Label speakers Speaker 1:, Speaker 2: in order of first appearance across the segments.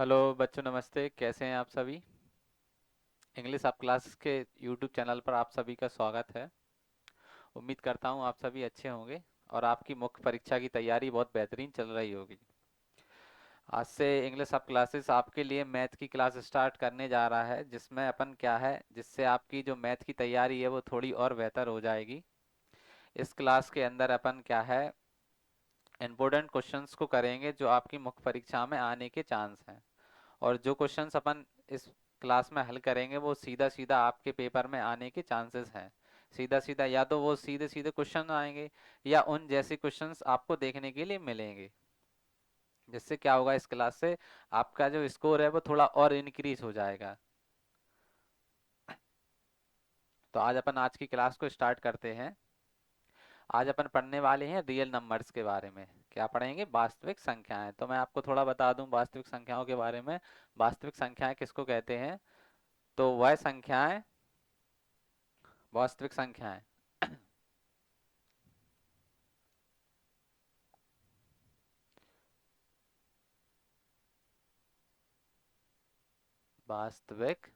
Speaker 1: Hello बच्चों, नमस्ते। कैसे हैं आप सभी? इंग्लिश आप क्लास के यूट्यूब चैनल पर आप सभी का स्वागत है। उम्मीद करता हूं आप सभी अच्छे होंगे और आपकी मुख्य परीक्षा की तैयारी बहुत बेहतरीन चल रही होगी। आज से इंग्लिश आप क्लासेस आपके लिए मैथ की क्लास स्टार्ट करने जा रहा है, जिसमें अपन क्या है, जिससे आपकी जो मैथ की तैयारी है वो थोड़ी और बेहतर हो जाएगी। इस क्लास के अंदर अपन क्या है, इम्पोर्टेंट क्वेश्चंस को करेंगे जो आपकी मुख्य परीक्षा में आने के चांस हैं। और जो क्वेश्चंस अपन इस क्लास में हल करेंगे वो सीधा सीधा आपके पेपर में आने के चांसेस हैं। सीधा सीधा या तो वो सीधे सीधे क्वेश्चन आएंगे या उन जैसे क्वेश्चंस आपको देखने के लिए मिलेंगे, जिससे क्या होगा, इस क्लास से आपका जो स्कोर है वो थोड़ा और इंक्रीज हो जाएगा। तो आज की क्लास को स्टार्ट करते हैं। आज अपन पढ़ने वाले हैं रियल नंबर्स के बारे में। क्या पढ़ेंगे? वास्तविक संख्याएं। तो मैं आपको थोड़ा बता दूं वास्तविक संख्याओं के बारे में। वास्तविक संख्याएं किसको कहते हैं? तो वह संख्याएं, वास्तविक संख्याएं वास्तविक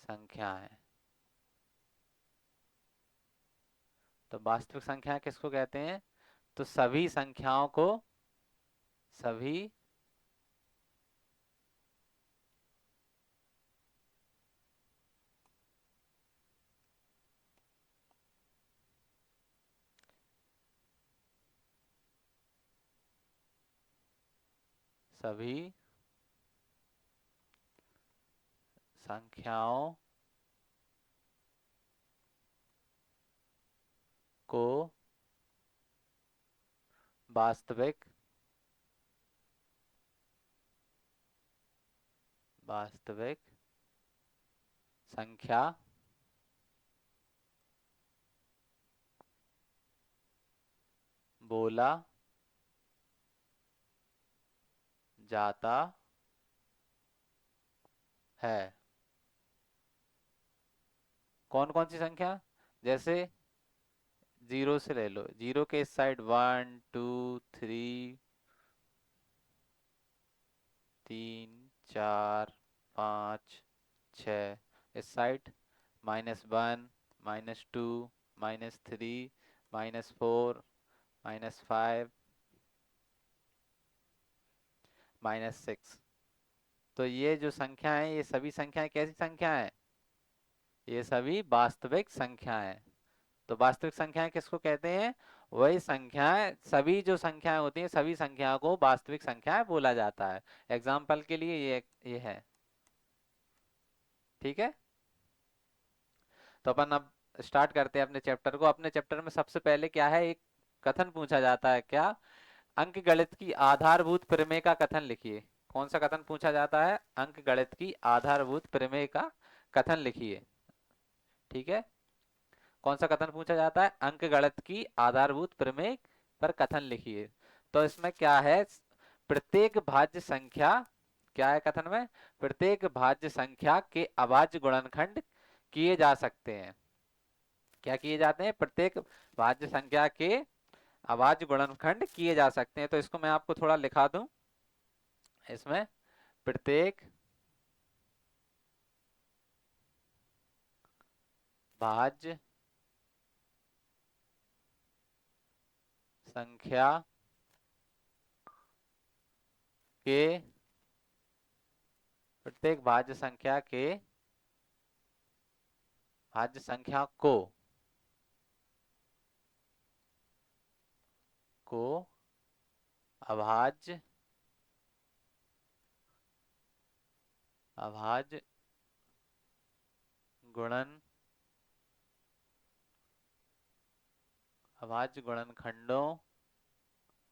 Speaker 1: संख्याएं। तो वास्तविक संख्याएं किसको कहते हैं? तो सभी संख्याओं को, सभी सभी संख्याओं को वास्तविक वास्तविक संख्या बोला जाता है। कौन कौन सी संख्या? जैसे जीरो से ले लो, जीरो के इस साइड 1 2 3 3 4 5 6, इस साइड -1 -2 -3 -4 -5 -6। तो ये जो संख्या है, ये सभी संख्याएं कैसी संख्या है? ये सभी वास्तविक संख्याएं। तो वास्तविक संख्याएं किसको कहते हैं? वही संख्याएं, सभी जो संख्याएं होती हैं, सभी संख्याओं को वास्तविक संख्याएं बोला जाता है। एग्जाम्पल के लिए ये है। ठीक है। तो अपन अब स्टार्ट करते हैं अपने चैप्टर को। अपने चैप्टर में सबसे पहले क्या है, एक कथन पूछा जाता है। क्या? अंक गणित की आधारभूत प्रमेय का कथन लिखिए। कौन सा कथन पूछा जाता है? अंक गणित की आधारभूत प्रमेय का कथन लिखिए। ठीक है। कौन सा कथन पूछा जाता है? अंक गणित की आधारभूत प्रमेय पर कथन लिखिए। तो इसमें क्या है, प्रत्येक भाज्य संख्या, क्या है कथन में? प्रत्येक भाज्य संख्या के अभाज्य गुणनखंड किए जा सकते हैं। क्या किए जाते हैं? प्रत्येक भाज्य संख्या के अभाज्य गुणनखंड किए जा सकते हैं। तो इसको मैं आपको थोड़ा लिखा दूं। इसमें प्रत्येक भाज्य संख्या के, प्रत्येक भाज्य संख्या के, भाज्य संख्या को अभाज्य अभाज्य गुणन अभाज्य गुणनखंडों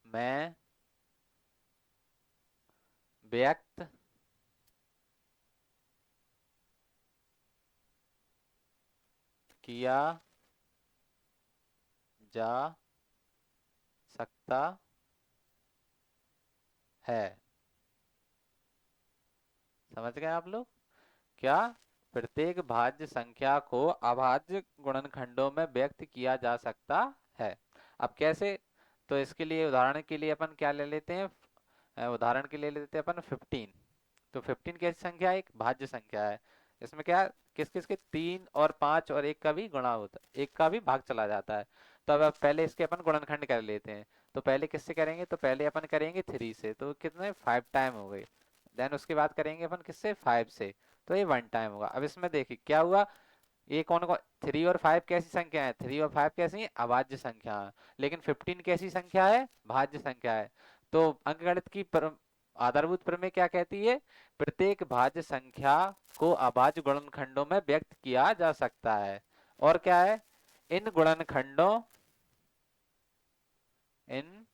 Speaker 1: में व्यक्त किया जा सकता है। समझ गए आप लोग? क्या? प्रत्येक भाज्य संख्या को अभाज्य गुणनखंडों में व्यक्त किया जा सकता है। अब कैसे? तो इसके लिए उदाहरण के लिए अपन क्या ले लेते हैं, उदाहरण के लिए ले लेते हैं अपन 15। तो 15 कैसी संख्या है? एक भाज्य संख्या है। इसमें क्या किस किस के 3 और 5 और 1 का भी गुणा होता है, 1 का भी भाग चला जाता है। तो अब पहले इसके अपन गुणनखंड कर लेते हैं। तो पहले किससे करेंगे? तो पहले अपन करेंगे 3 से, तो कितने 5 टाइम हो गए। देन उसके बाद करेंगे अपन किससे? 5 से, तो ये 1 टाइम होगा। अब इसमें देखिए क्या हुआ, ये कौन कौन 3 और 5 कैसी संख्या है? 3 और 5 कैसी है? अभाज्य संख्या है। लेकिन 15 कैसी संख्या है? भाज्य संख्या है। तो अंकगणित की आधारभूत प्रमेय क्या कहती है? प्रत्येक भाज्य संख्या को अभाज्य गुणनखंडों में व्यक्त किया जा सकता है। और क्या है? इन गुणनखंडों इन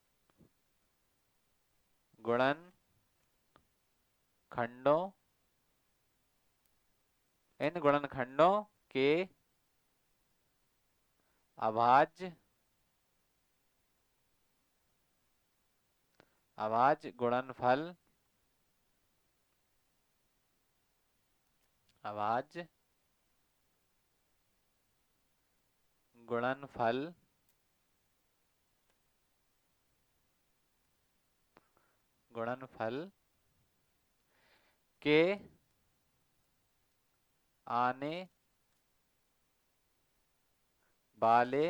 Speaker 1: गुणनखंडों इन गुणनखंडों के अभाज्य अभाज्य गुणनफल अभाज्य गुणनफल गुणनफल के आने वाले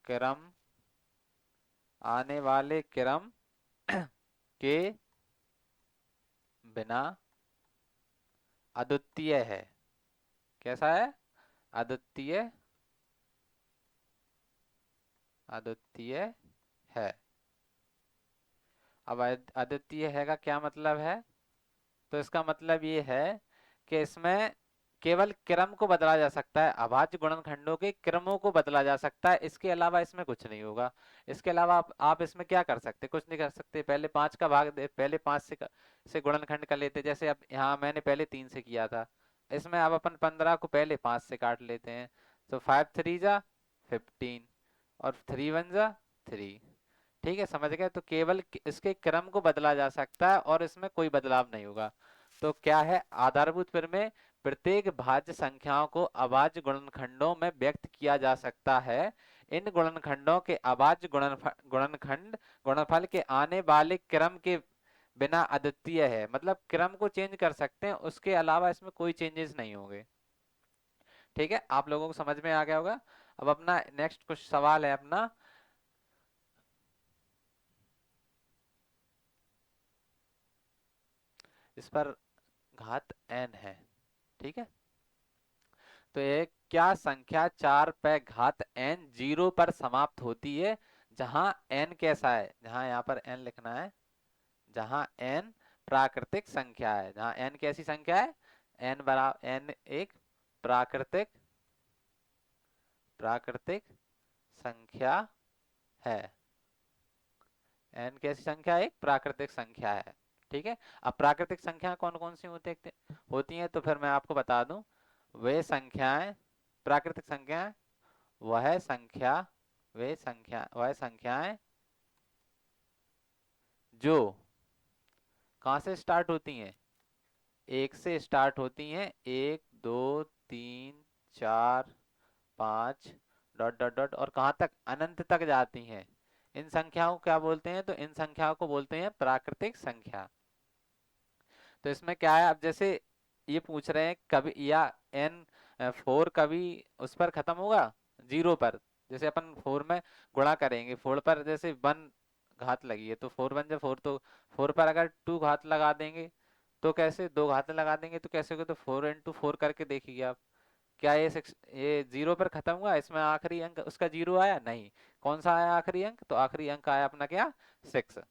Speaker 1: क्रम आने वाले क्रम के बिना अद्वितीय है। कैसा है? अद्वितीय अद्वितीय है। अब अद्वितीय है का क्या मतलब है? तो इसका मतलब ये है कि इसमें केवल क्रम को बदला जा सकता है, अभाज्य गुणनखंडों के क्रमों को बदला जा सकता है, इसके अलावा इसमें कुछ नहीं होगा। इसके अलावा आप इसमें क्या कर सकते? कुछ नहीं कर सकते। पहले 5 का भाग दे, पहले 5 से गुणनखंड कर लेते, जैसे अब यहाँ मैंने पहले 3 से किया था। इसमें अब अपन 15 को पहले 5 से काट लेते हैं। तो 5 3 जा 15 और 3 1 जा 3। ठीक है, समझ गए? तो केवल इसके क्रम को बदला जा सकता है और इसमें कोई बदलाव नहीं होगा। तो क्या है आधारभूत प्रमेय? प्रत्येक भाज्य संख्याओं को अभाज्य गुणनखंडों में व्यक्त किया जा सकता है। इन गुणनखंडों के अभाज्य गुणनखंड गुणनफल के आने वाले क्रम के बिना अद्वितीय है। मतलब क्रम को चेंज कर सकते हैं, उसके अलावा इसमें कोई चेंजेस नहीं होंगे। ठीक है, आप लोगों को समझ में आ गया होगा। अब अपना नेक्स्ट कुछ सवाल है अपना, इस पर घात n है। ठीक है, तो ये क्या संख्या 4 पे घात n 0 पर समाप्त होती है, जहां n कैसा है? जहां यहाँ पर n लिखना है, जहां n प्राकृतिक संख्या है। जहां n कैसी संख्या है? n बराबर n एक प्राकृतिक प्राकृतिक संख्या है। n कैसी संख्या है? एक प्राकृतिक संख्या है। ठीक है, अब प्राकृतिक संख्या कौन कौन सी होती हैं? तो फिर मैं आपको बता दूं, वे संख्याएं प्राकृतिक संख्याएं वह संख्या वह संख्याएं जो कहाँ से स्टार्ट होती हैं? 1 से स्टार्ट होती हैं, 1 2 3 4 5 डॉट डॉट डॉट और कहाँ तक? अनंत तक जाती हैं। इन संख्याओं को क्या बोलते हैं? तो इन संख्याओं को बोलते हैं प्राकृतिक संख्या। तो इसमें क्या है, अब जैसे ये पूछ रहे हैं कभी या एन 4 कभी उस पर खत्म होगा 0 पर। जैसे अपन 4 में गुणा करेंगे, 4 पर जैसे 1 घात लगी है, तो 4 1 जा 4, तो 4 पर अगर 2 घात लगा देंगे तो कैसे? 2 घात लगा देंगे तो कैसे होगा? तो 4 इंटू 4 करके देखिए आप, क्या ये 6 ये 0 पर खत्म हुआ? इसमें आखिरी अंक उसका 0 आया? नहीं। कौन सा आया आखिरी अंक? तो आखिरी अंक आया अपना क्या? 6।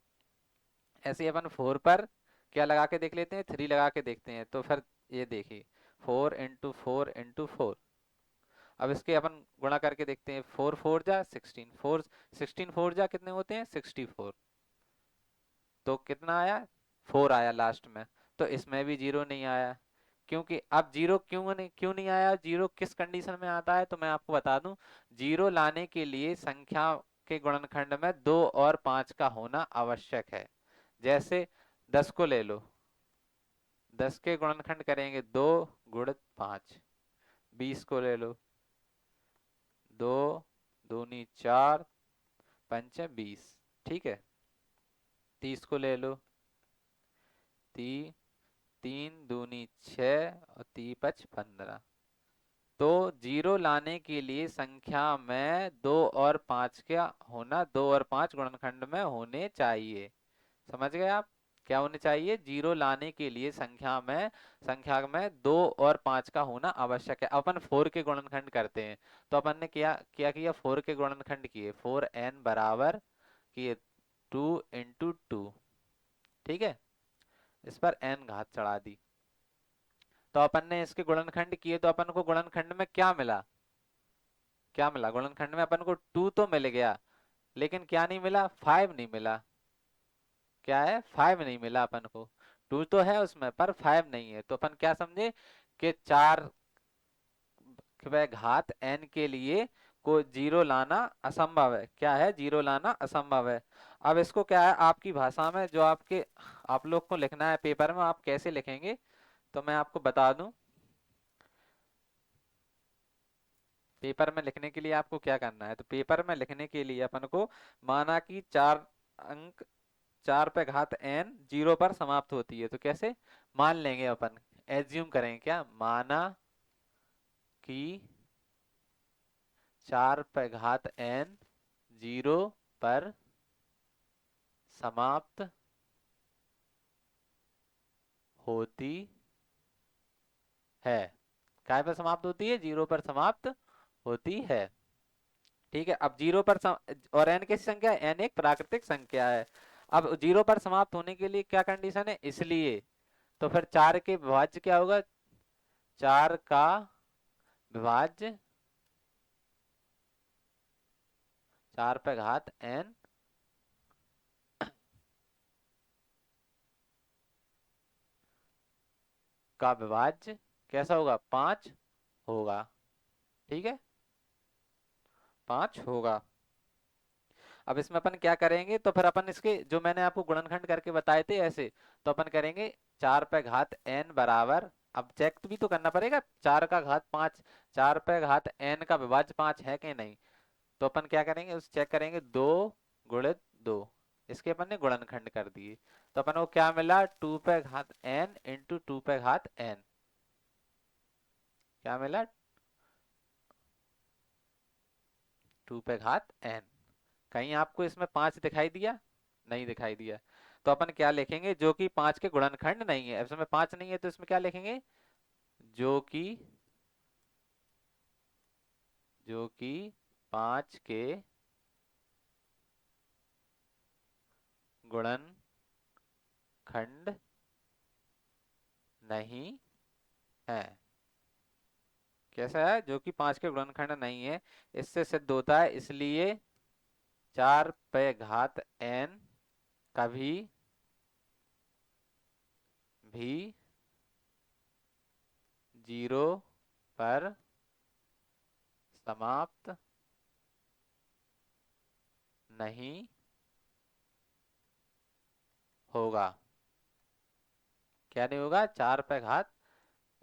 Speaker 1: ऐसे ही अपन 4 पर क्या लगा के देख लेते हैं? 3 लगा के देखते हैं। तो फिर ये देखिए 4 इंटू 4 इंटू 4। अब इसके अपन गुणा करके देखते हैं, 4 4 जा 16, 4 16 4 जा कितने होते हैं? 64। तो कितना आया? 4 आया लास्ट में। तो इसमें भी 0 नहीं आया, क्योंकि अब 0 क्यों नहीं आया? 0 किस कंडीशन में आता है? तो मैं आपको बता दूं, 0 लाने के लिए संख्या के गुणनखंड में 2 और 5 का होना आवश्यक है। जैसे 10 को ले लो, 10 के गुणनखंड करेंगे 2 गुणित 5। 20 को ले लो, 2 दूनी 4 पंच 20। ठीक है, 30 को ले लो, ती 3 दूनी 6 और 3 5 15। तो जीरो लाने के लिए संख्या में 2 और 5 क्या होना, 2 और 5 गुणनखंड में होने चाहिए। समझ गए आप? क्या होने चाहिए? जीरो लाने के लिए संख्या में 2 और 5 का होना आवश्यक है। अपन 4 के गुणनखंड करते हैं, तो अपन ने क्या क्या किया, 4 के गुणनखंड किए, 4n बराबर किए 2 × 2। ठीक है, इस पर n घात चढ़ा दी। तो अपन ने इसके गुणनखंड किए, तो अपन को गुणनखंड में क्या मिला, क्या मिला गुणनखंड में? अपन को 2 तो मिल गया, लेकिन क्या नहीं मिला, 5 नहीं मिला। क्या है? 5 नहीं मिला अपन को। 2 तो है उसमें पर 5 नहीं है। तो अपन क्या समझे कि 4 के घात n के लिए को जीरो लाना असंभव है। क्या है? जीरो लाना असंभव है। अब इसको क्या है, आपकी भाषा में जो आप लोग को लिखना है पेपर में, आप कैसे लिखेंगे तो मैं आपको बता दूं। पेपर में लिखने के लिए आपको क्या करना है, तो पेपर में लिखने के लिए अपन को माना कि 4 अंक, 4 पे घात n जीरो पर समाप्त होती है, तो कैसे मान लेंगे अपन, एज्यूम करेंगे क्या, माना कि 4 पे घात n जीरो पर समाप्त होती है। काय पर समाप्त होती है? जीरो पर समाप्त होती है। ठीक है, अब जीरो पर और n कैसी संख्या है? n एक प्राकृतिक संख्या है। अब जीरो पर समाप्त होने के लिए क्या कंडीशन है? इसलिए तो फिर 4 के विभाज्य क्या होगा, 4 का विभाज्य 4 पे घात n का विभाज्य कैसा होगा, 5 होगा। ठीक है, 5 होगा। अब इसमें अपन क्या करेंगे, तो फिर अपन इसके जो मैंने आपको गुणनखंड करके बताए थे ऐसे, तो अपन करेंगे 4 पे घात n बराबर, अब चेक भी तो करना पड़ेगा, 4 का घात 5, 4 पे घात n का विभाज्य 5 है कि नहीं। तो अपन क्या करेंगे, उस चेक करेंगे, 2 × 2, इसके अपन ने गुणनखंड कर दिए। तो अपन को क्या मिला, 2 पे घात n × 2 पे घात n। क्या मिला, 2 पे घात n। कहीं आपको इसमें 5 दिखाई दिया? नहीं दिखाई दिया। तो अपन क्या लिखेंगे, जो कि 5 के गुणनखंड नहीं है। इसमें 5 नहीं है तो इसमें क्या लिखेंगे, जो कि 5 के गुणनखंड नहीं है। कैसा है? जो कि 5 के गुणनखंड नहीं है। इससे सिद्ध होता है, इसलिए 4 पे घात n कभी भी जीरो पर समाप्त नहीं होगा। क्या नहीं होगा? 4 पे घात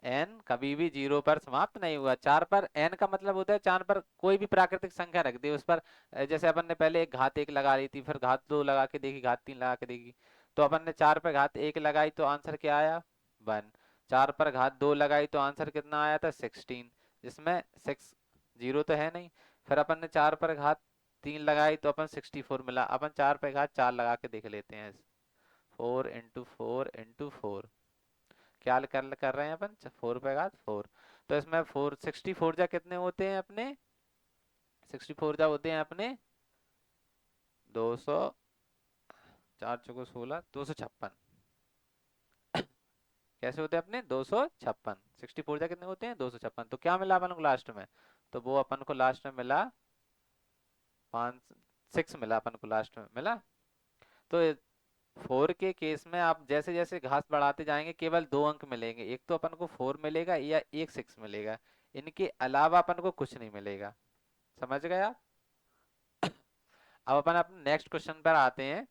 Speaker 1: n कभी भी जीरो पर समाप्त नहीं हुआ। 4 पर n का मतलब होता है 4 पर कोई भी प्राकृतिक संख्या रख दी उस पर, जैसे अपन ने पहले एक घात 1 लगा ली थी, फिर घात 2 लगा के देखी, घात 3 लगा के देखी। तो अपन ने 4 पे घात 1 लगाई तो आंसर क्या आया, 1। 4 पर घात 2 लगाई तो आंसर कितना आया था, 16, जिसमें 6 जीरो तो है नहीं। फिर अपन ने 4 पर घात 3 लगाई तो अपन 64 मिला। अपन 4 पे घात 4 लगा के देख लेते हैं, 4 × 4 × 4। क्या कर रहे हैं अपन, 4 पे घात 4। तो इसमें 64 जा कितने होते हैं अपने, 64 जा होते हैं अपने 200, 4 × 4 = 16, 256। कैसे होते हैं अपने, 256। 64 जा कितने होते हैं, 256। तो क्या मिला अपन को लास्ट में, तो वो अपन को लास्ट में मिला 5, 6 मिला अपन को लास्ट में मिला। तो 4 के केस में आप जैसे जैसे घास बढ़ाते जाएंगे केवल 2 अंक मिलेंगे, एक तो अपन को 4 मिलेगा या एक 6 मिलेगा, इनके अलावा अपन को कुछ नहीं मिलेगा। समझ गए आप? अब अपन अपने नेक्स्ट क्वेश्चन पर आते हैं।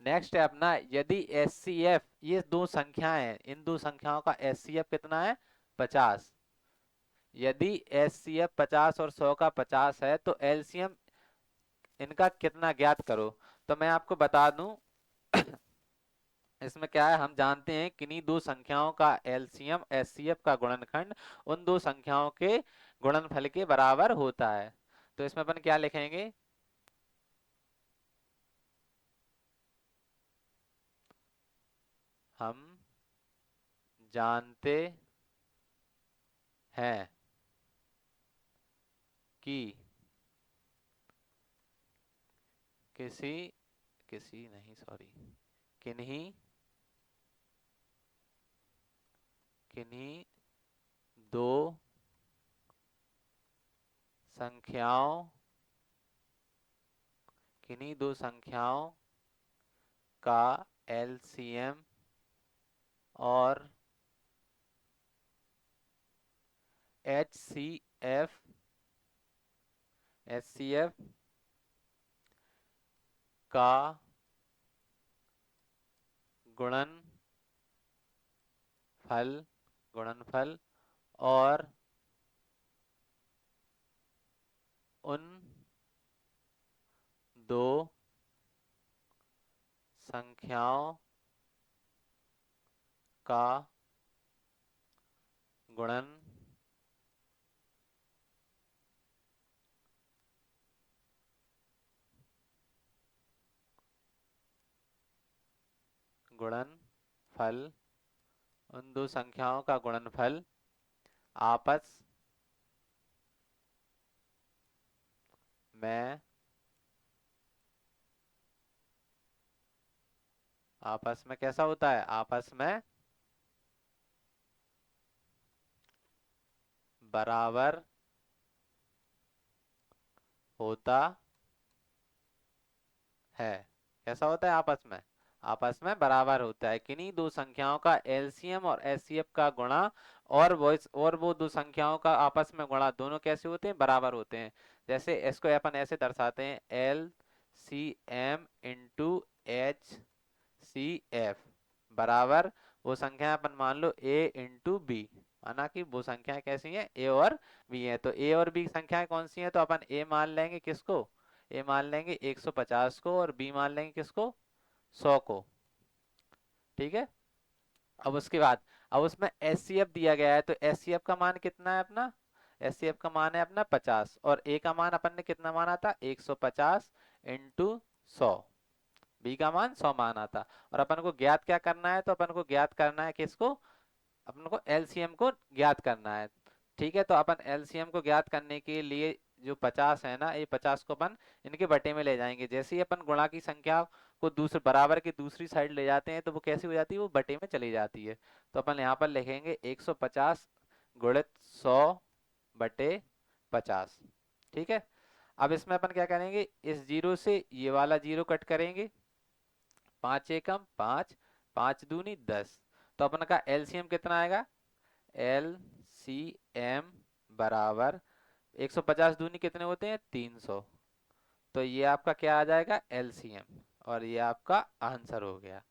Speaker 1: नेक्स्ट है अपना, यदि एचसीएफ, ये दो संख्याएं हैं, इन दो संख्याओं का एचसीएफ कितना है, 50। यदि एचसीएफ 50 और 100 का 50 है, तो एलसीएम इनका कितना ज्ञात करो। तो मैं आपको बता दूं इसमें क्या है, हम जानते हैं किन्हीं दो संख्याओं का एलसीएम एचसीएफ का गुणनखंड उन दो संख्याओं के गुणनफल के बराबर होता है। तो इसमें अपन क्या लिखेंगे, हम जानते हैं कि किसी किसी नहीं सॉरी किन्हीं किन्हीं दो संख्याओं किन्हीं दो संख्याओं का एलसीएम और एचसीएफ एचसीएफ का गुणनफल गुणनफल और उन दो संख्याओं का गुणन गुणनफल उन दो संख्याओं का गुणनफल आपस में आपस में कैसा होता है, आपस में बराबर होता है। कैसा होता है आपस में, आपस में बराबर होता है। किन्हीं दो संख्याओं का एलसीएम और एचसीएफ का गुणा और वो दो संख्याओं का आपस में गुणा दोनों कैसे होते हैं, बराबर होते हैं। जैसे इसको अपन ऐसे दर्शाते हैं, L C M into H C F बराबर वो संख्या अपन मान लो ए इंटू बी, माना कि वो संख्याएं कैसी हैं, ए और बी है। तो ए और बी संख्याएं कौन सी हैं, तो अपन ए मान लेंगे किसको, ए मान लेंगे 150 को, और बी मान लेंगे किसको, 100 को। ठीक है। अब उसके बाद अब उसमें एचसीएफ दिया गया है, तो एचसीएफ का मान कितना है अपना, एचसीएफ का मान है अपना 50, और ए का मान अपन ने कितना माना था, 150 इंटू 100। बी का मान 100 माना था। और अपन को ज्ञात क्या करना है, तो अपन को ज्ञात करना है किसको, अपन को एलसीएम को ज्ञात करना है। ठीक है, तो अपन एलसीएम को ज्ञात करने के लिए जो 50 है ना, ये 50 को अपन इनके बटे में ले जाएंगे। जैसे ही अपन गुणा की संख्या को दूसरे बराबर की दूसरी साइड ले जाते हैं, तो वो कैसी हो जाती है, वो बटे में चली जाती है। तो अपन यहाँ पर लिखेंगे 150 गुणित 100 बटे 50। ठीक है। अब इसमें अपन क्या करेंगे, इस जीरो से ये वाला जीरो कट करेंगे, 5 एकम 5, 5 दूनी 10। तो अपन का एलसीएम कितना आएगा, एल सी एम बराबर 150 दूनी कितने होते हैं, 300। तो ये आपका क्या आ जाएगा, एलसीएम, और ये आपका आंसर हो गया।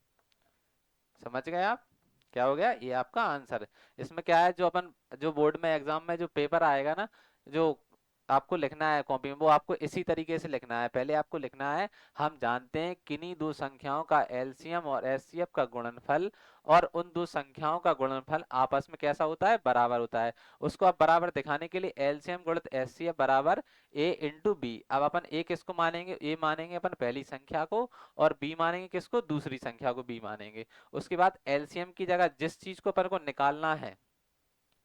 Speaker 1: समझ गए आप, क्या हो गया, ये आपका आंसर है। इसमें क्या है, जो अपन जो बोर्ड में एग्जाम में जो पेपर आएगा ना, जो आपको लिखना है कॉपी में, वो आपको इसी तरीके से लिखना है। पहले आपको लिखना है, हम जानते हैं किन्हीं दो संख्याओं का एलसीएम और एचसीएफ का गुणनफल और उन दो संख्याओं का गुणनफल आपस में कैसा होता है, बराबर होता है। उसको आप बराबर दिखाने के लिए एलसीएम गुणित एचसीएफ बराबर ए इंटू बी। अब अपन ए किसको मानेंगे, ए मानेंगे अपन पहली संख्या को, और बी मानेंगे किसको, दूसरी संख्या को बी मानेंगे। उसके बाद एलसीएम की जगह जिस चीज को अपन को निकालना है,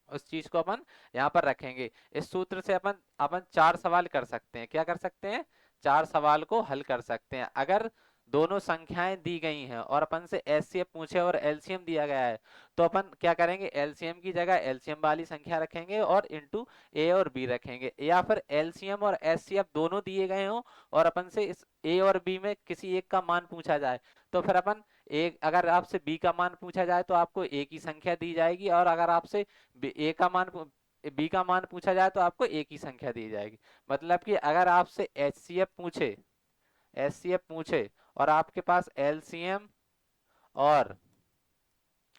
Speaker 1: उस चीज को अपन यहाँ पर रखेंगे। इस सूत्र से अपन अपन 4 सवाल कर सकते हैं। क्या कर सकते हैं, 4 सवाल को हल कर सकते हैं। अगर दोनों संख्याएं दी गई हैं और अपन से एचसीएफ पूछे और एलसीएम दिया गया है, तो अपन क्या करेंगे, एलसीएम की जगह एलसीएम वाली संख्या रखेंगे और इनटू ए और बी रखेंगे। या फिर एलसीएम और एचसीएफ दोनों दिए गए हों और अपन से इस ए और बी में किसी एक का मान पूछा जाए, तो फिर अपन एक, अगर आपसे बी का मान पूछा जाए तो आपको ए की संख्या दी जाएगी, और अगर आपसे ए का मान बी का मान पूछा जाए तो आपको ए की संख्या दी जाएगी। मतलब कि अगर आपसे एचसीएफ पूछे और आपके पास और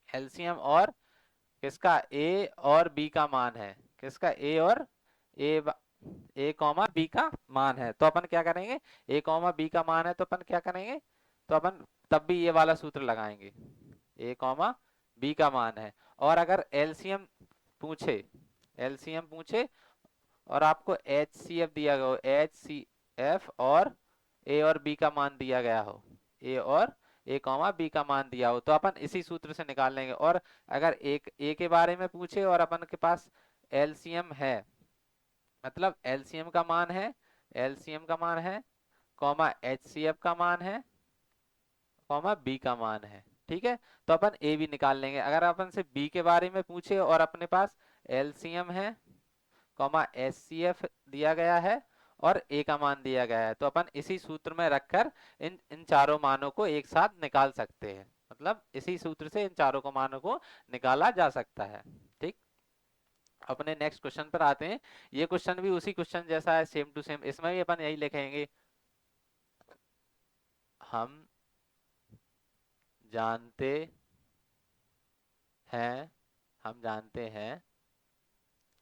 Speaker 1: एलसीएम और किसका, ए और बी का मान है, किसका, ए और ए ए कॉमा बी का मान है, तो अपन क्या करेंगे, ए कॉमा बी का मान है तो अपन क्या करेंगे, तो अपन तब भी ये वाला सूत्र लगाएंगे, ए कॉमा बी का मान है। और अगर एलसीएम पूछे, एलसीएम पूछे और आपको एच सी एफ दिया गया हो, एच सी एफ और ए और बी का मान दिया गया हो, ए और ए कॉमा बी का मान दिया हो, तो अपन इसी सूत्र से निकाल लेंगे। और अगर एक ए के बारे में पूछे और अपन के पास एलसीएम है, मतलब एलसीएम का मान है, एलसीएम का मान है कॉमा एचसीएफ का मान है कॉमा बी का मान है, ठीक है, तो अपन ए भी निकाल लेंगे। अगर अपन से बी के बारे में पूछे और अपने पास एलसीएम है कॉमा एचसीएफ दिया गया है और ए का मान दिया गया है, तो अपन इसी सूत्र में रखकर इन इन चारों मानों को एक साथ निकाल सकते हैं, मतलब इसी सूत्र से इन चारों को मानों को निकाला जा सकता है। ठीक, अपने नेक्स्ट क्वेश्चन पर आते हैं। ये क्वेश्चन भी उसी क्वेश्चन जैसा है, सेम टू सेम, इसमें भी अपन यही लिखेंगे, हम जानते हैं, हम जानते हैं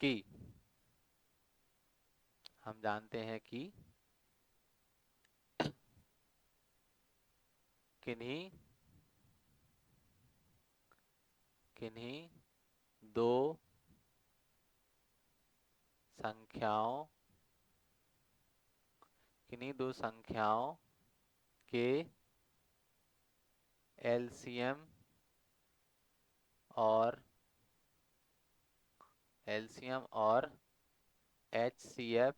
Speaker 1: कि, हम जानते हैं कि किन्हीं किन्हीं दो संख्याओं, किन्हीं दो संख्याओं के एलसीएम और एलसीएम और एचसीएफ,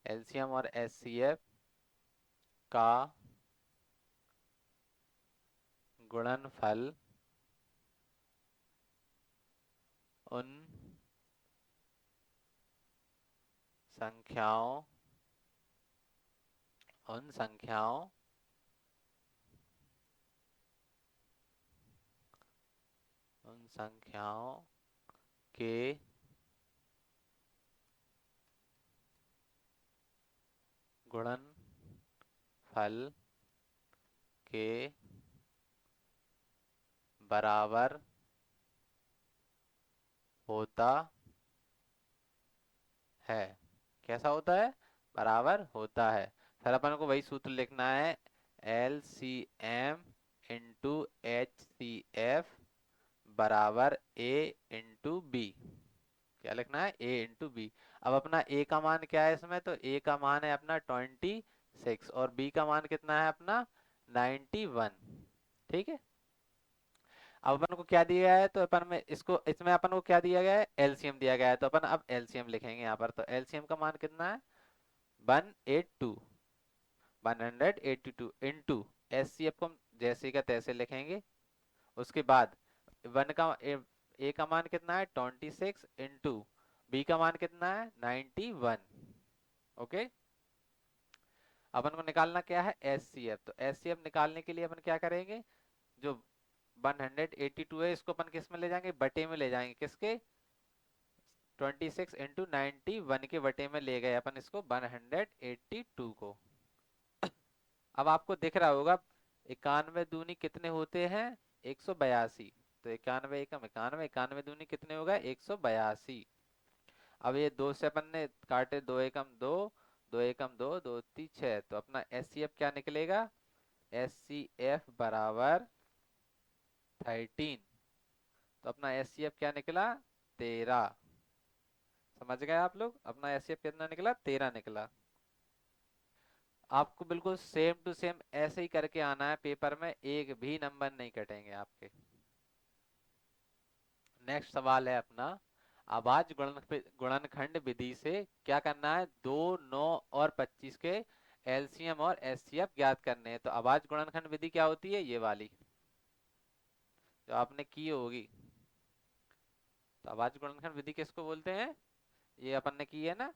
Speaker 1: एलसीएम और एचसीएफ का गुणनफल उन संख्याओं, उन संख्याओं उन संख्याओं के गुणनफल के बराबर होता है। कैसा होता है, बराबर होता है। फिर अपन को वही सूत्र लिखना है, L C M into H C F बराबर ए इंटू बी। क्या लिखना है, ए इंटू बी। अब अपना ए का मान क्या है इसमें, तो ए का मान है अपना 26 और बी का मान कितना है अपना 91। ठीक है, अब अपन को क्या दिया गया है, तो अपन में इसको, इसमें अपन को क्या दिया गया है, एलसीएम दिया गया है, तो अपन अब एलसीएम लिखेंगे यहाँ पर। तो एलसीएम का मान कितना है 182, 182 इंटू एचसीएफ को हम जैसे का तैसे लिखेंगे। उसके बाद वन का ए का मान कितना है 26 इंटू बी का मान कितना है 91। ओके, अपन को निकालना क्या है एचसीएफ, तो एचसीएफ निकालने के लिए अपन क्या करेंगे, जो 182 है इसको अपन किस में ले जाएंगे, बटे में ले जाएंगे, किसके 26 इंटू 91 के बटे में ले गए अपन इसको 182 को। अब आपको दिख रहा होगा 91 दूनी कितने होते हैं 182, तो 91 एकम 91, 91 दूनी कितने होगा 182। अब ये दो से अपन ने काटे, दो एकम दो, दो एकम दो, दो तीन छह, तो अपना एस सी एफ क्या निकलेगा, एस सी एफ बराबर 13, तो अपना एस सी एफ क्या निकला 13। समझ गए आप लोग, अपना एस सी एफ कितना निकला 13 निकला। आपको बिल्कुल सेम टू सेम ऐसे ही करके आना है पेपर में, एक भी नंबर नहीं कटेंगे आपके। नेक्स्ट सवाल है अपना, अभाज्य गुणनखंड विधि से क्या करना है, 2, 9 और 25 के एलसीएम और एचसीएफ ज्ञात करने हैं। तो अभाज्य गुणनखंड विधि क्या होती है, ये वाली जो आपने की होगी। तो अभाज्य गुणनखंड विधि किसको बोलते हैं, ये अपन ने की है ना,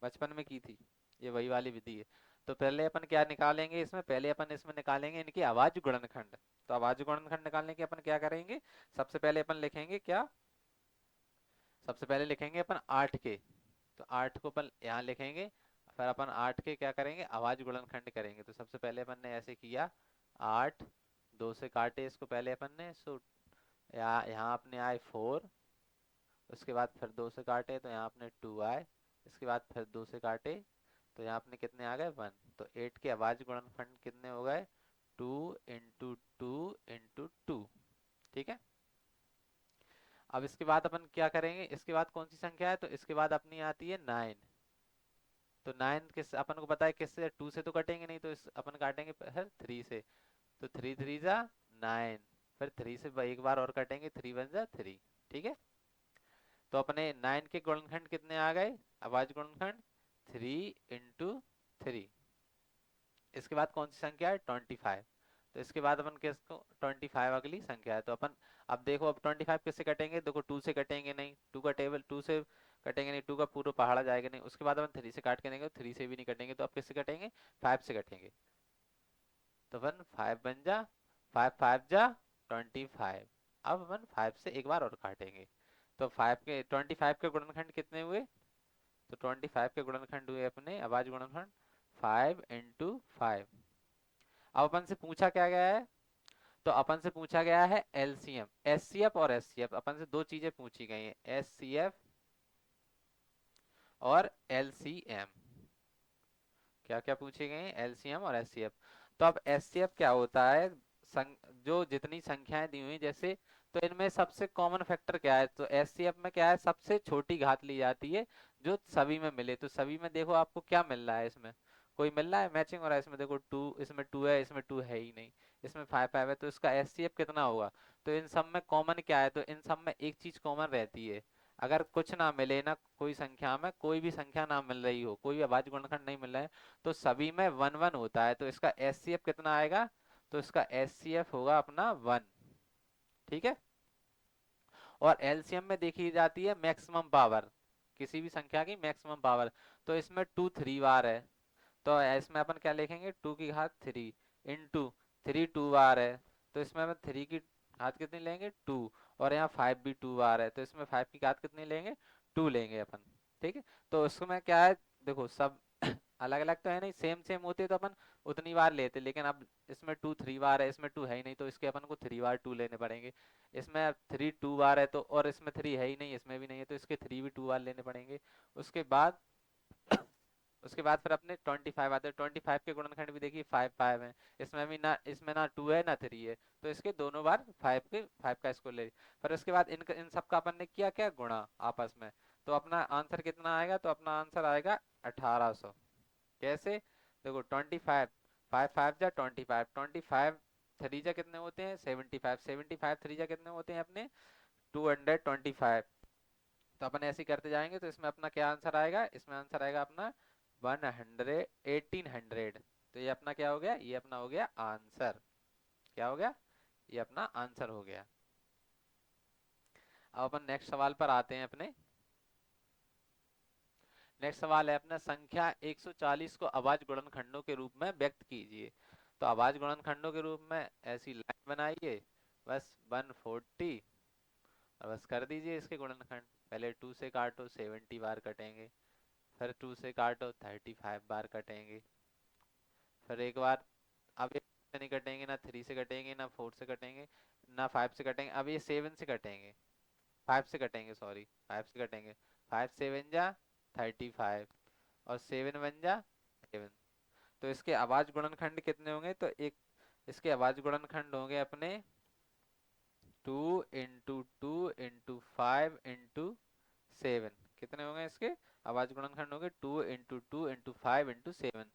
Speaker 1: बचपन में की थी, ये वही वाली विधि है। तो पहले अपन क्या निकालेंगे इसमें, पहले अपन इसमें निकालेंगे इनकी अभाज्य गुणनखंड। तो अभाज्य गुणनखंड निकालने के अपन क्या करेंगे, सबसे पहले अपन लिखेंगे क्या, सबसे पहले लिखेंगे अपन 8 के, तो 8 को अपन यहाँ लिखेंगे। फिर अपन 8 के क्या करेंगे, अभाज्य गुणनखंड करेंगे। तो सबसे पहले अपन ने ऐसे किया, 8, 2 से काटे इसको पहले अपन ने, सो यहाँ अपने आए 4, उसके बाद फिर 2 से काटे तो यहाँ अपने 2 आए, इसके बाद फिर 2 से काटे तो यहाँ अपने कितने आ गए 1। तो 8 के अभाज्य गुणनखंड कितने हो गए 2 इंटू 2 इंटू 2। ठीक है। अब इसके बाद अपन क्या करेंगे, इसके बाद कौन सी संख्या है, तो इसके बाद अपनी आती है 9। तो 9 किस अपन को पता है किससे, 2 से तो कटेंगे नहीं, तो इस अपन काटेंगे फिर 3 से। तो 3 3 जा 9, फिर 3 से एक बार और कटेंगे, 3 1 जा 3। ठीक है। तो अपने 9 के गुणनखंड कितने आ गए, अभाज्य गुणनखंड 3 इंटू 3। इसके बाद कौन सी संख्या है 25। तो इसके बाद अपन किसको 25 अगली संख्या है। तो अपन अब देखो, अब 25 किससे कटेंगे, देखो 2 से कटेंगे नहीं, 2 का टेबल 2 से कटेंगे नहीं, 2 का पूरा पहाड़ा जाएगा नहीं। उसके बाद अपन 3 से काट के देंगे, 3 से भी नहीं कटेंगे, तो अब किससे कटेंगे 5 से कटेंगे। तो अपन 5 बन जा 5 5 जा 25। अब अपन 5 से एक बार और काटेंगे। तो 5 के 25 के गुणनखंड कितने हुए, तो 25 के गुणनखंड हुए अपने अभाज्य गुणनखंड 5 इंटू 5। अब अपन से पूछा क्या गया है, तो अपन से पूछा गया है एलसीएम। एचसीएफ और एचसीएफ अपन से दो चीजें पूछी गई हैं, एचसीएफ और एलसीएम। क्या क्या पूछे गए हैं, एलसीएम और एचसीएफ। तो अब एचसीएफ क्या होता है, जो जितनी संख्याएं दी हुई जैसे, तो इनमें सबसे कॉमन फैक्टर क्या है, तो एचसीएफ में क्या है, सबसे छोटी घात ली जाती है जो सभी में मिले। तो सभी में देखो आपको क्या मिल रहा है, इसमें कोई मिल रहा है मैचिंग हो रहा है, इसमें देखो 2, इसमें 2 है, इसमें 2 है ही नहीं, इसमें 5 5 है, तो इसका एचसीएफ कितना होगा। तो इन सब में कॉमन क्या है, तो इन सब में एक चीज कॉमन रहती है, अगर कुछ ना मिले ना, कोई संख्या में कोई भी संख्या ना मिल रही हो, कोई भी अभाज्य गुणनखंड नहीं मिल रहा है, तो सभी में 1 1 होता है। तो इसका एचसीएफ कितना आएगा, तो इसका एचसीएफ होगा अपना 1। ठीक है। और एलसीएम में देखी जाती है मैक्सिमम पावर, किसी भी संख्या की मैक्सिमम पावर। तो इसमें 2 3 बार है, तो इसमें अपन क्या लिखेंगे 2 की घात 3 इंटू 3 2 बार है, तो इसमें अपन 3 की घात कितनी लेंगे 2। और यहाँ 5 भी 2 बार है, तो इसमें 5 की घात कितनी लेंगे 2 लेंगे अपन। ठीक है। तो उसमें क्या है, देखो सब अलग अलग तो है नहीं, सेम सेम होते तो अपन उतनी बार लेते, लेकिन अब इसमें 2 3 बार है, इसमें 2 है ही नहीं, तो इसके अपन को 3 बार 2 लेने पड़ेंगे। इसमें अब 3 2 बार है, तो और इसमें 3 है ही नहीं, इसमें भी नहीं है, तो इसके 3 भी 2 बार लेने पड़ेंगे। उसके बाद उसके बाद फिर अपने 25 आते हैं। 25 के गुणनखंड भी देखिए 5 5 है, इसमें भी ना, इसमें ना 2 है ना 3 है, तो इसके दोनों बार 5 का इसको ले। फिर उसके बाद इन सब का अपन ने किया क्या, गुणा आपस में। तो अपना आंसर कितना आएगा, तो अपना आंसर आएगा 1800। कैसे, देखो 25 5 5 जा 25, 25 3 जा कितने होते हैं 75, 75 3 जा कितने होते हैं अपने 225। तो अपन ऐसे ही करते जाएंगे, तो इसमें अपना क्या आंसर आएगा, इसमें आंसर आएगा अपना 1800। तो ये अपना क्या हो गया, ये अपना हो गया आंसर। क्या हो गया, ये अपना आंसर हो गया। अब अपन नेक्स्ट सवाल पर आते हैं अपने। नेक्स्ट सवाल है अपना, संख्या 140 को अभाज्य गुणनखंडों के रूप में व्यक्त कीजिए। तो अभाज्य गुणनखंडों के रूप में ऐसी लाइन बनाइए, बस 140, और बस कर दीजिए इसके गुणनखंड। पहले 2 से काटो 70 बार कटेंगे, फिर 2 से काटो 35 बार कटेंगे, फिर एक बार, अब ये से नहीं कटेंगे, ना 3 से कटेंगे, ना 4 से कटेंगे, ना 5 से कटेंगे, अब ये 7 से कटेंगे, 5 से कटेंगे, सॉरी 5 से कटेंगे। 5 7 जा 35, और 7 1 जा 7। तो इसके अभाज्य गुणनखंड कितने होंगे, तो एक इसके अभाज्य गुणनखंड होंगे अपने 2 इंटू 2 इंटू 5 इंटू 7। कितने होंगे इसके अभाज्य गुणनखंड, होंगे 2 इंटू 2 इंटू 5 इंटू 7।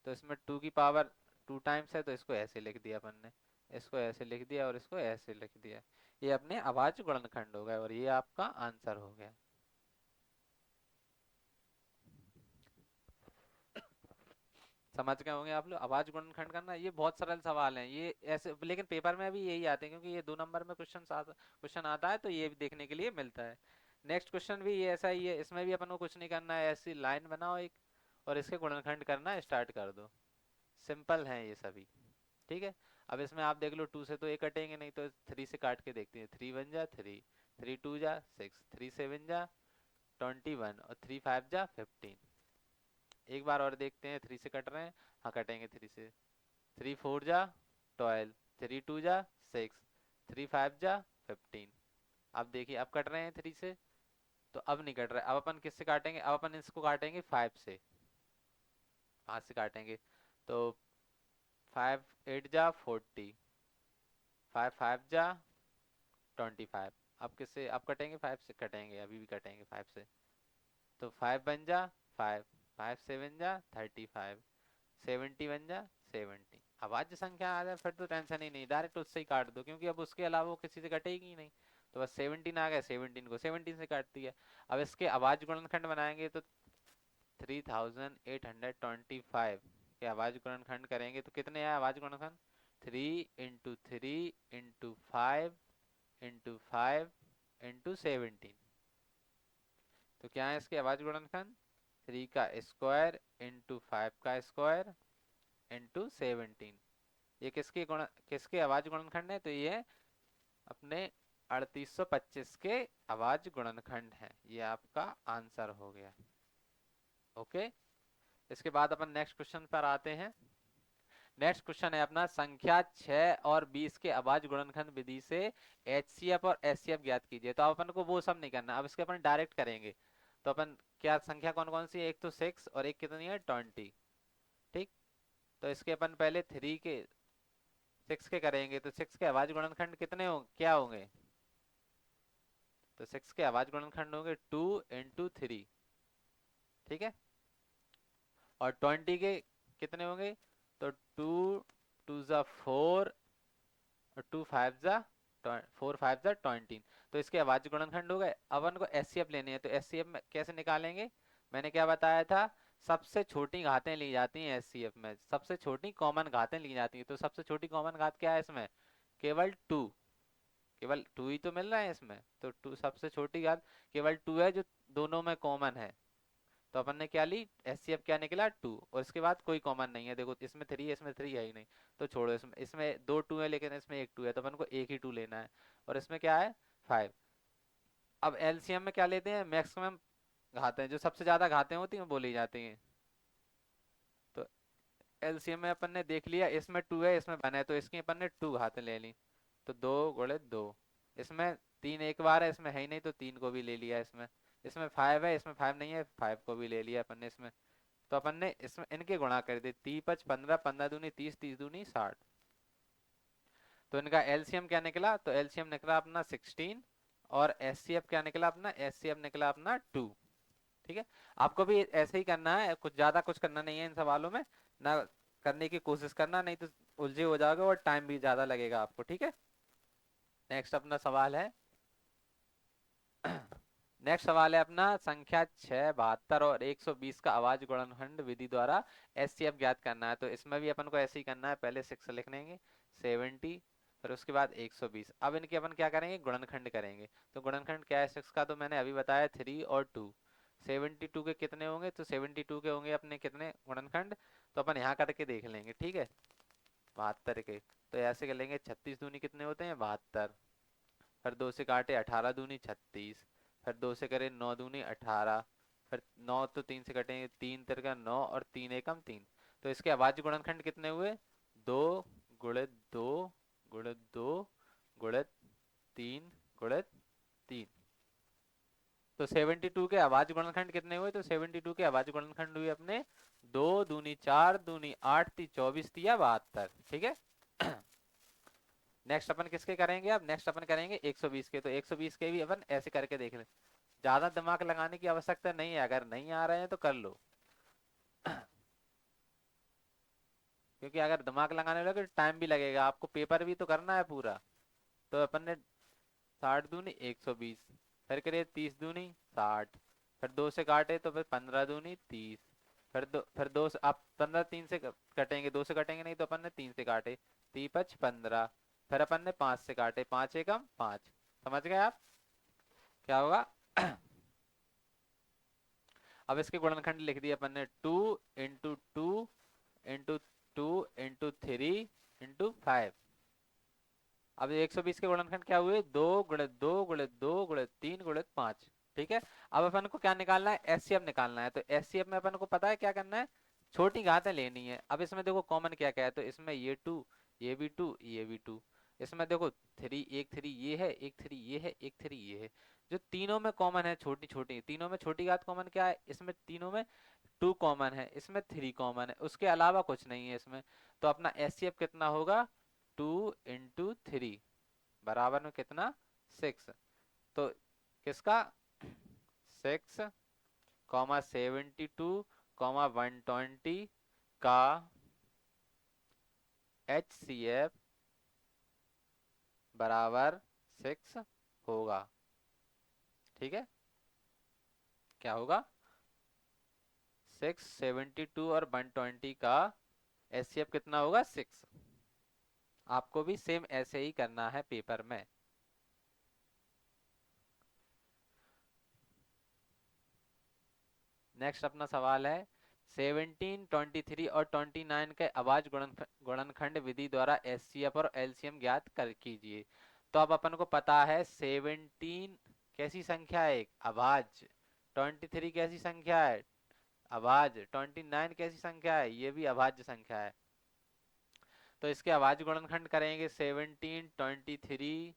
Speaker 1: तो इसमें 2 की पावर 2 टाइम्स है, तो इसको ऐसे लिख दिया अपन ने, इसको ऐसे लिख दिया और इसको ऐसे लिख दिया। ये अपने अभाज्य गुणनखंड हो गए, और ये आपका आंसर हो गया। समझ गए होंगे आप लोग, अभाज्य गुणनखंड करना ये बहुत सरल सवाल है ये ऐसे, लेकिन पेपर में भी यही आते हैं, क्योंकि ये 2 नंबर में क्वेश्चन आता है, तो ये भी देखने के लिए मिलता है। नेक्स्ट क्वेश्चन भी ये ऐसा ही है, इसमें भी अपन को कुछ नहीं करना है, ऐसी लाइन बनाओ एक, और इसके गुणनखंड करना स्टार्ट कर दो। सिंपल है ये सभी। ठीक है। अब इसमें आप देख लो 2 से तो ये कटेंगे नहीं, तो 3 से काट के देखते हैं। 3 1 जा 3, 3 2 जा 6, 3 7 जा 21, और 3 5 जा 15। एक बार और देखते हैं, 3 से कट रहे हैं, हाँ कटेंगे 3 से। 3 4 जा 12, 3 2 जा 6, 3 5 जा 15। अब देखिए अब कट रहे हैं 3 से, तो अब नहीं कट रहा है। अब अपन किससे काटेंगे, अब अपन इसको काटेंगे 5 से, 5 से काटेंगे। तो 5 8 जा 40, 5 5 जा 25। अब किससे अब कटेंगे, 5 से कटेंगे, अभी भी कटेंगे 5 से। तो 5 बन जा 5, 5 7 जा 35, 70 बन जा 70। अभाज्य संख्या आ जाए फिर तो टेंशन ही नहीं, डायरेक्ट उससे ही काट दो, क्योंकि अब उसके अलावा वो किसी से कटेगी ही नहीं। तो बस 17 आ गया, 17 को 17 से काट दिया। अब इसके अभाज्य गुणनखंड बनाएंगे तो 3825 के अभाज्य गुणनखंड करेंगे तो कितने आए अभाज्य गुणनखंड, 3 × 3 × 5 × 5 × 17। तो क्या है इसके अभाज्य गुणनखंड, 3 का स्क्वायर इंटू 5 का स्क्वायर इंटू 17। ये किसके अभाज्य गुणनखंड है, तो ये अपने 3825 के अभाज्य गुणनखंड है। ये आपका आंसर हो गया। ओके, इसके बाद अपन नेक्स्ट क्वेश्चन पर आते हैं। नेक्स्ट क्वेश्चन है अपना, संख्या 6 और 20 के अभाज्य गुणनखंड विधि से एचसीएफ और एचसीएफ ज्ञात कीजिए। तो अपन को वो सब नहीं करना, अब इसके अपन डायरेक्ट करेंगे। तो अपन क्या संख्या कौन कौन सी है, एक तो 6 और एक कितनी है 20। ठीक, तो इसके अपन पहले 3 के 6 के करेंगे, तो 6 के अभाज्य गुणनखंड कितने हो क्या होंगे, तो 6 के अभाज्य गुणनखंड होंगे 2 × 3। ठीक है, और 20 के कितने होंगे, तो 2 2 जा 4 और 2 5 जा 4 5 जा 20। तो इसके अभाज्य गुणनखंड हो गए। अब अपन को एचसीएफ लेनी है, तो एचसीएफ में कैसे निकालेंगे, मैंने क्या बताया था, सबसे छोटी घातें ली जाती हैं एचसीएफ में, सबसे छोटी कॉमन घातें ली जाती हैं। तो सबसे छोटी कॉमन घात क्या है इसमें, केवल 2, केवल 2 ही तो मिल रहा है इसमें। तो 2 सबसे छोटी घात केवल 2 है जो दोनों में कॉमन है। तो अपन ने क्या ली, एचसीएफ क्या निकला 2, और इसके बाद कोई कॉमन नहीं है। देखो इसमें 3 है, इसमें 3 है ही नहीं, तो छोड़ो। इसमें इसमें 2 2 है लेकिन इसमें एक 2 है, तो अपन को एक ही 2 लेना है। और इसमें क्या है 5। अब एलसीएम में क्या लेते हैं, मैक्सिमम घातें, जो सबसे ज्यादा घातें होती हैं वो बोली जाती हैं। तो एलसीएम में अपन ने देख लिया, इसमें 2 है इसमें 1 है, तो इसकी अपन ने 2 घातें ले ली। तो 2 × 2, इसमें 3 एक बार है, इसमें है ही नहीं, तो 3 को भी ले लिया इसमें। इसमें 5 है, इसमें 5 नहीं है, 5 को भी ले लिया अपन ने इसमें। तो अपन ने इसमें इनके गुणा कर दिए, 30 5 15, 15 दूनी 30, 30 दूनी 60। तो इनका एलसीएम क्या निकला, तो एलसीएम निकला अपना 16, और एचसीएफ क्या निकला अपना, एचसीएफ निकला अपना 2। ठीक है, आपको भी ऐसे ही करना है, कुछ ज्यादा कुछ करना नहीं है इन सवालों में ना, करने की कोशिश करना, नहीं तो उलझे हो जाओगे और टाइम भी ज्यादा लगेगा आपको। ठीक है, नेक्स्ट अपना सवाल है नेक्स्ट सवाल है अपना, संख्या 6 72 और 120 का अभाज्य गुणनखंड विधि द्वारा एचसीएफ ज्ञात करना है। तो इसमें भी अपन को ऐसे ही करना है, पहले 6 लिख लेंगे, 70, फिर उसके बाद 120। अब इनके अपन क्या करेंगे, गुणनखंड करेंगे। तो गुणनखंड क्या है 6 का, तो मैंने अभी बताया 3 और 2। 72 के कितने होंगे, तो 72 के होंगे अपने कितने गुणनखंड, तो अपन यहाँ करके देख लेंगे। ठीक है, 72 के, तो ऐसे कर लेंगे, 36 दूनी कितने होते हैं 72, फिर 2 से काटे 18 दूनी 36, फिर 2 से करें 9 दूनी 18, फिर 9 तो 3 से कटेंगे 3 तिरका 9 और 3 एकम 3। तो इसके अभाज्य गुणनखंड कितने हुए, 2 × 2 × 2 × 3 × 3। तो 72 के अभाज्य गुणनखंड कितने हुए, तो 72 के अभाज्य गुणनखंड हुए अपने 2 दूनी 4 दूनी 8 ती 24 तिया 72। ठीक है नेक्स्ट अपन किसके करेंगे, अब नेक्स्ट अपन करेंगे 120 के। तो 120 के भी अपन ऐसे करके देख ले, ज्यादा दिमाग लगाने की आवश्यकता नहीं है, अगर नहीं आ रहे हैं तो कर लो क्योंकि अगर दिमाग लगाने लगे तो टाइम भी लगेगा, आपको पेपर भी तो करना है पूरा। तो अपन ने 60 दूनी 120, फिर करिए 30 दूनी 60, फिर 2 से काटे तो फिर 15 दूनी 30, फिर 2 से आप 15 3 से कटेंगे, 2 से कटेंगे नहीं, तो अपन ने 3 से काटे, 3 5 15, फिर अपन ने 5 से काटे, 5 एकम 5। समझ गए आप क्या होगा अब इसके गुणनखंड लिख दिए अपन ने, 2 × 2 × 2 × 3 × 5। अब 120 के गुणनखंड क्या हुए, 2 × 2 × 2 × 3 × 5। ठीक है, अब अपन को क्या निकालना है, एचसीएफ निकालना है। तो एचसीएफ में अपन को पता है क्या करना है, छोटी घातें लेनी है। अब इसमें देखो कॉमन क्या क्या है, तो इसमें ये 2, ये भी 2, ये भी 2, इसमें देखो थ्री, एक थ्री ये है, एक थ्री ये है, एक थ्री ये है, जो तीनों में कॉमन है, छोटी छोटी तीनों में छोटी घात कॉमन क्या है, इसमें तीनों में टू कॉमन है, इसमें थ्री कॉमन है, उसके अलावा कुछ नहीं है इसमें। तो अपना एचसीएफ कितना होगा, टू इंटू थ्री बराबर में कितना, सिक्स। तो किसका, सिक्स कॉमा 72 कॉमा 120 का HCF बराबर सिक्स होगा। ठीक है, क्या होगा, 672 और 120 का HCF कितना होगा, सिक्स। आपको भी सेम ऐसे ही करना है पेपर में। नेक्स्ट अपना सवाल है, 17, 23 और 29 के अभाज्य गुणनखंड विधि द्वारा एचसीएफ और एलसीएम ज्ञात कर कीजिए। तो अब अपन को पता है 17 कैसी संख्या है, एक अभाज्य, 23 कैसी संख्या है, अभाज्य, 29 कैसी संख्या है, ये भी अभाज्य संख्या है। तो इसके अभाज्य गुणनखंड करेंगे 17, 23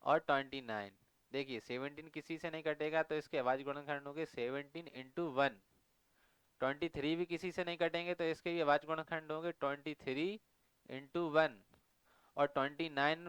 Speaker 1: और 29। देखिए 17 किसी से नहीं कटेगा, तो इसके अभाज्य गुणनखंड होंगे 17 इंटू 1। 23 भी किसी से नहीं कटेंगे, तो इसके भी अभाज्य गुणनखंड होंगे 23 इंटू 1। और 29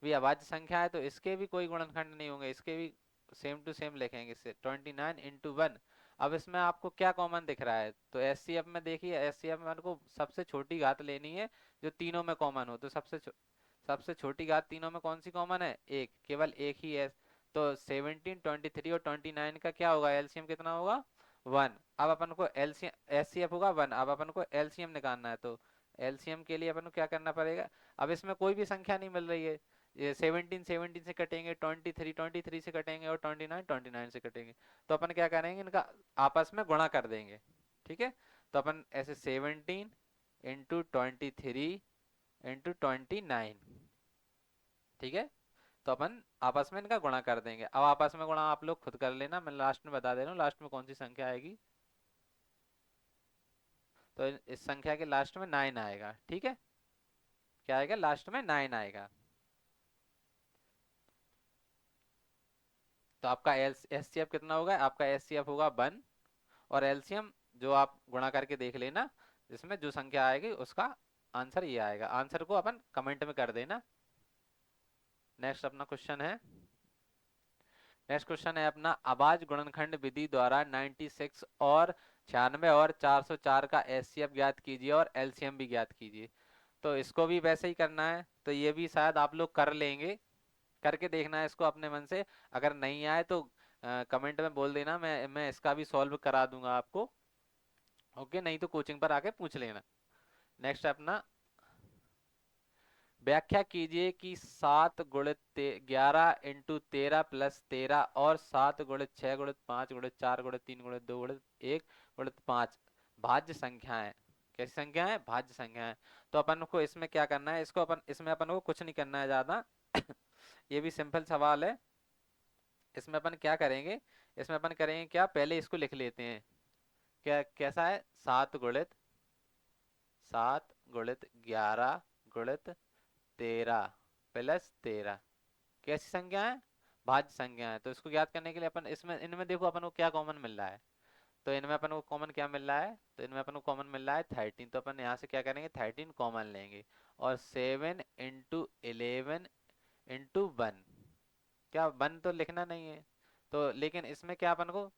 Speaker 1: भी अभाज्य संख्या है, तो इसके भी कोई गुणनखंड नहीं होंगे, इसके भी सेम टू सेम लिखेंगे, इससे 29 इंटू 1। अब इसमें आपको क्या कॉमन दिख रहा है, तो एचसीएफ में देखिए, एचसीएफ में को सबसे छोटी घात लेनी है जो तीनों में कॉमन हो। तो सबसे छोटी घात तीनों में कौन सी कॉमन है, एक, केवल एक ही है। तो 17, 23 और 29 का क्या होगा, एलसीएम कितना होगा, वन। अब अपन को एलसीएम एचसीएफ होगा वन, अब अपन को एलसीएम निकालना है। तो एलसीएम के लिए अपन को क्या करना पड़ेगा, अब इसमें कोई भी संख्या नहीं मिल रही है, ये 17 17 से कटेंगे, 23 23 से कटेंगे और 29 29 से कटेंगे। तो अपन क्या करेंगे, इनका आपस में गुणा कर देंगे। ठीक है, तो अपन ऐसे 17 इंटू 23 इंटू 29। ठीक है, तो अपन आपस में इनका गुणा कर देंगे। अब आपस में गुणा आप लोग खुद कर लेना, मैं लास्ट में बता दे रहा हूँ लास्ट में कौन सी संख्या आएगी। तो इस संख्या के लास्ट में 9 आएगा। ठीक है, क्या आएगा, लास्ट में 9 आएगा। तो आपका एचसीएफ कितना होगा, आपका एचसीएफ होगा 1। और एलसीएम जो आप गुणा करके देख लेना, इसमें जो संख्या आएगी उसका आंसर ये आएगा। आंसर को अपन कमेंट में कर देना। नेक्स्ट अपना क्वेश्चन है, नेक्स्ट क्वेश्चन है अपना, अभाज्य गुणनखंड विधि द्वारा 96 और 96 और 404 का एचसीएफ ज्ञात कीजिए और एलसीएम भी ज्ञात कीजिए। तो इसको भी वैसे ही करना है, तो ये भी शायद आप लोग कर लेंगे, करके देखना है इसको अपने मन से। अगर नहीं आए तो कमेंट में बोल देना, मैं इसका भी सॉल्व करा दूंगा आपको। ओके, नहीं तो कोचिंग पर आके पूछ लेना। नेक्स्ट अपना, व्याख्या कीजिए कि 7 गुणित 11 इंटू 13 प्लस 13 और 7 गुणित 6 गुणित 5 गुणित 4 गुणित 3 गुणित 2 गुणित 1 गुणित 5 भाज्य संख्याएं। कैसी संख्या है, भाज्य संख्या है। तो अपन को इसमें क्या करना है, इसको अपन इसमें अपन को कुछ नहीं करना है ज्यादा। ये भी सिंपल सवाल है। इसमें अपन क्या करेंगे, इसमें अपन करेंगे क्या, पहले इसको लिख लेते हैं। क्या कैसा है, 7 गुणित 11 गुणित 13 प्लस 13 कैसी संख्या है, भाज्य संख्या है। तो इसको ज्ञात करने के लिए अपन इसमें इनमें देखो अपन को क्या कॉमन मिल रहा है। तो इनमें अपन को कॉमन क्या मिल रहा है, तो इनमें अपन को कॉमन मिल रहा है 13। तो अपन यहाँ से क्या करेंगे, 13 कॉमन लेंगे। और 7 इंटू 11 इंटू 1, क्या 1 तो लिखना नहीं है, तो लेकिन इसमें क्या अपन को,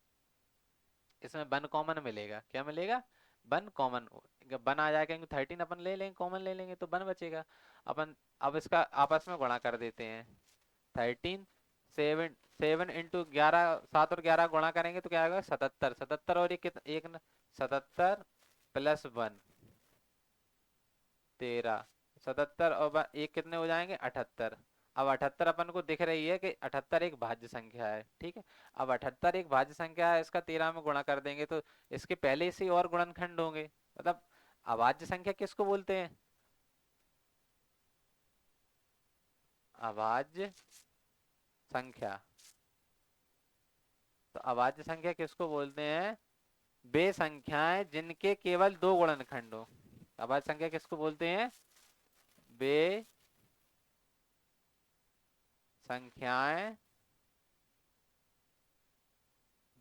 Speaker 1: इसमें 1 कॉमन मिलेगा, क्या मिलेगा, 1 कॉमन। 1 आ जाएगा क्योंकि 13 अपन ले लेंगे, कॉमन ले लेंगे, तो 1 बचेगा। अपन अब इसका आपस में गुणा कर देते हैं। 13, 7 इंटू 11, 7 और 11 गुणा करेंगे तो क्या आएगा, 77। 77 और एक 77 प्लस 1 13, 77 और एक कितने हो जाएंगे, 78। अब 78 अपन को दिख रही है कि 78 एक भाज्य संख्या है। ठीक है, अब 78 एक भाज्य संख्या है, इसका 13 में गुणा कर देंगे तो इसके पहले से और गुणनखंड होंगे। मतलब अभाज्य संख्या किसको बोलते हैं, अभाज्य संख्या। तो अभाज्य संख्या किसको बोलते हैं, वे संख्याएं जिनके केवल 2 गुणनखंड हो। अभाज्य संख्या किसको बोलते हैं, वे संख्याएं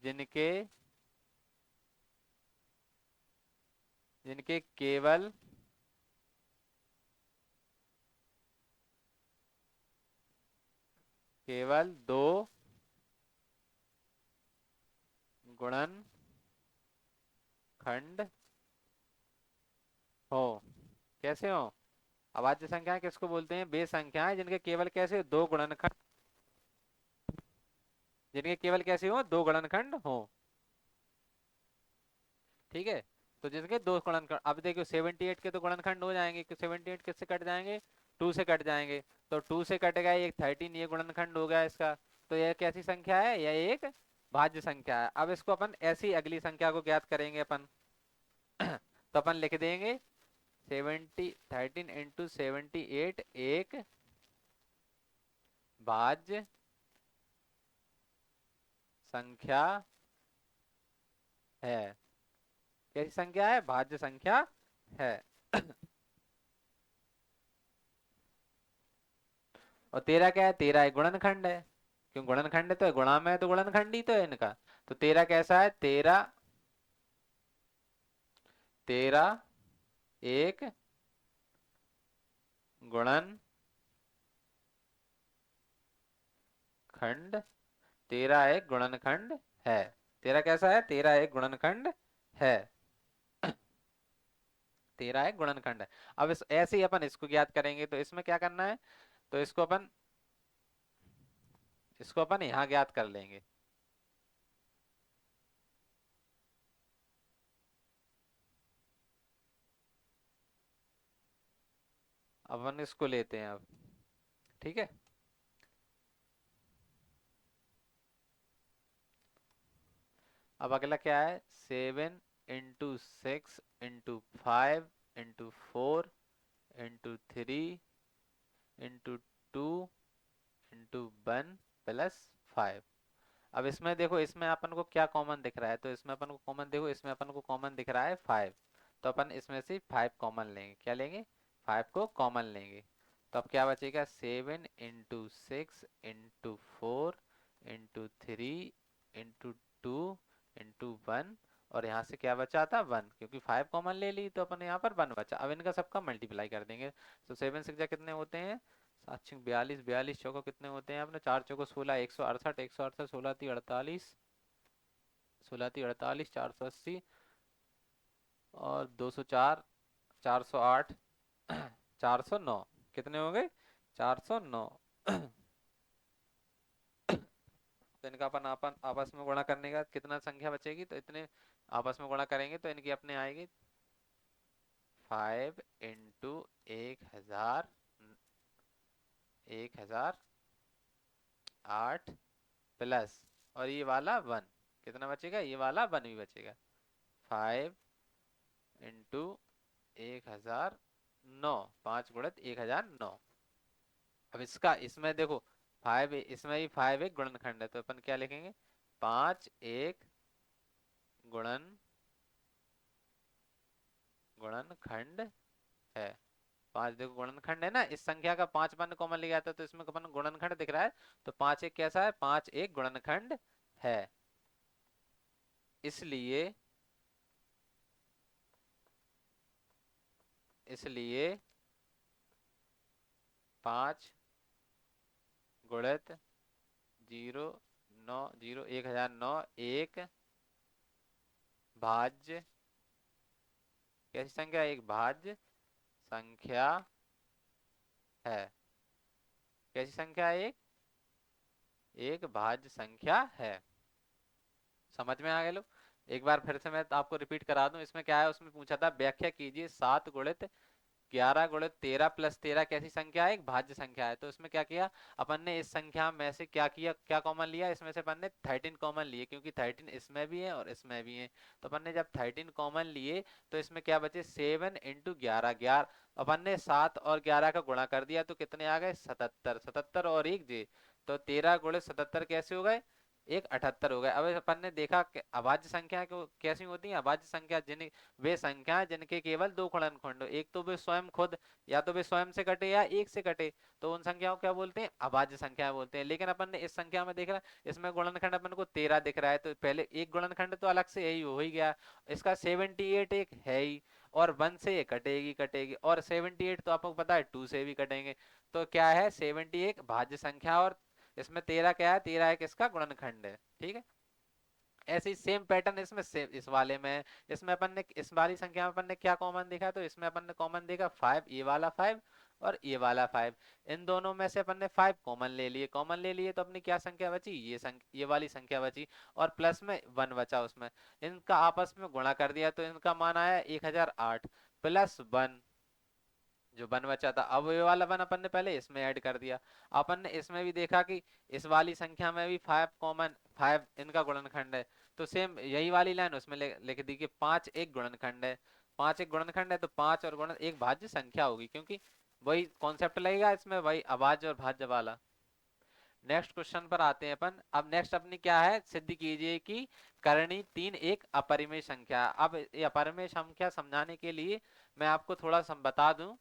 Speaker 1: जिनके जिनके केवल दो गुणनखंड हो। कैसे हो? अभाज्य संख्याएं किसको बोलते हैं? वे संख्याएं जिनके केवल कैसे दो गुणनखंड, जिनके केवल कैसे हो? दो गुणनखंड हो। ठीक है, तो जिसके दो गुणनखंड, अब देखो 78 के तो गुणनखंड हो जाएंगे, 78 किससे कट जाएंगे? 2 से कट जाएंगे। तो 2 से कट गया एक 13, ये गुणनखंड हो गया इसका। तो यह कैसी संख्या है? यह एक भाज्य संख्या है। अब इसको अपन ऐसी अगली संख्या को ज्ञात करेंगे अपन। तो अपन लिख देंगे 13 इंटू 78 एक भाज्य संख्या है। कैसी संख्या है? भाज्य संख्या है। और तेरा क्या है? तेरा एक गुणनखंड है। क्यों गुणनखंड है? तो गुणा में है तो गुणनखंड ही तो है इनका। तो तेरा कैसा है? तेरा तेरा एक गुणनखंड, तेरा एक गुणनखंड है। तेरा कैसा है? तेरा एक गुणनखंड है। तेरा एक गुणनखंड है। अब इस ऐसे ही अपन इसको ज्ञात करेंगे, तो इसमें क्या करना है? तो इसको अपन यहाँ ज्ञात कर लेंगे। अपन इसको लेते हैं अब। ठीक है, अब अगला क्या है? 7 into 6 into 5 into 4 into 2 into 1 + 5। अब इसमें देखो, इसमें अपन को क्या कॉमन दिख रहा है? तो इसमें अपन को कॉमन देखो, इसमें अपन को कॉमन दिख रहा है 5। तो अपन इसमें से 5 कॉमन लेंगे। क्या लेंगे? 5 को कॉमन लेंगे। तो अब क्या बचेगा? 7 into 6 into 4 into 3 into 2 into 1। और यहाँ से क्या बचा था? 1, क्योंकि 5 कॉमन ले ली तो अपन यहाँ पर 1 बचा। अब इनका सबका मल्टीप्लाई कर देंगे। तो 7 6 कितने होते हैं? 7 6 42, 42 चौको कितने होते हैं अपने? 4 चौको 16, 168, 168 16 × 48, 16 × 48, 480 और 204, 408, 409। कितने हो गए? 409। तो इनका अपन अपन आपस में गुणा करने का कितना संख्या बचेगी? तो इतने आपस में गुणा करेंगे तो इनकी अपने आएगी 5 इंटू 1000, 1008 प्लस, और ये वाला 1 कितना बचेगा? ये वाला 1 भी बचेगा। 5 इंटू 1009, 5 गुणित 1009। अब इसका इसमें देखो 5, इसमें भी 5 एक गुणनखंड है, तो अपन क्या लिखेंगे? 5 एक गुणनखंड है। 5 देखो गुणनखंड है ना, इस संख्या का 5 अपन कॉमन ले आता है तो इसमें अपन गुणनखंड दिख रहा है। तो 5 एक कैसा है? 5 एक गुणनखंड है। इसलिए इसलिए 5 गुणित 1009 एक भाज्य, कैसी संख्या? एक भाज्य संख्या है। कैसी संख्या है? एक भाज्य संख्या है। समझ में आ गए लोग? एक बार फिर से मैं आपको रिपीट करा दूं। इसमें क्या है? उसमें पूछा था व्याख्या कीजिए 7 गुणित 11 गुणित 13 प्लस 13 कैसी संख्या है? एक भाज्य संख्या है। तो इसमें क्या किया अपन ने? इस संख्या में से क्या किया? क्या कॉमन लिया? इसमें से अपन ने 13 कॉमन लिए, क्योंकि 13 इसमें भी है और इसमें भी है। तो अपन ने जब 13 कॉमन लिए तो इसमें क्या बचे? 7 इंटू 11, 11। अपन ने 7 और 11 का गुणा कर दिया तो कितने आ गए? 77। 77 और एक जे, तो 13 गुणित 77 कैसे हो गए? एक 78 हो गया। अब अपन ने देखा कि अभाज्य संख्या को कैसी होती है, अभाज्य संख्या जिन वे संख्या जिनके केवल दो गुणनखंड हो, एक तो वे स्वयं खुद या तो वे स्वयं से कटे या एक से कटे, तो उन संख्याओं को क्या बोलते हैं, अभाज्य संख्या बोलते हैं। लेकिन अपन ने इस संख्या में देख रहा, इसमें गुणनखंड अपन को 13 दिख रहा है, तो पहले एक गुणनखंड तो अलग से यही हो ही गया, इसका 78 एक है ही, और 1 से ये कटेगी कटेगी, और 78 तो आपको पता है 2 से भी कटेंगे, तो क्या है 71 भाज्य संख्या, और इसमें 13 क्या है, 13 एक इसका गुणनखंड है। ठीक है, ऐसे ही सेम पैटर्न इसमें सेम इस वाले में, इसमें अपन ने इस वाली संख्या में अपन ने क्या कॉमन देखा, तो इसमें अपन ने कॉमन देखा 5, ये वाला 5 और ये वाला 5, इन दोनों में से अपन ने 5 कॉमन ले लिए, कॉमन ले लिए तो अपनी क्या संख्या बची, ये वाली संख्या बची, और प्लस में 1 बचा उसमें, इनका आपस में गुणा कर दिया तो इनका मान आया 1008 प्लस 1 जो 1 बचा था। अब ये वाला 1 अपन ने पहले इसमें ऐड कर दिया, अपन ने इसमें भी देखा कि इस वाली संख्या में भी 5 कॉमन, 5 इनका गुणनखंड है, तो सेम यही वाली लाइन उसमें लिख दी कि 5 एक गुणनखंड है, 5 एक गुणनखंड है तो 5 और गुणन एक भाज्य संख्या होगी, क्योंकि वही कॉन्सेप्ट लगेगा इसमें, वही अभाज्य और भाज्य वाला। नेक्स्ट क्वेश्चन पर आते हैं अपन। अब नेक्स्ट अपनी क्या है, सिद्ध कीजिए कि करणी 3 एक अपरिमेय संख्या। अब ये अपरिमेय संख्या समझाने के लिए मैं आपको थोड़ा बता दूं,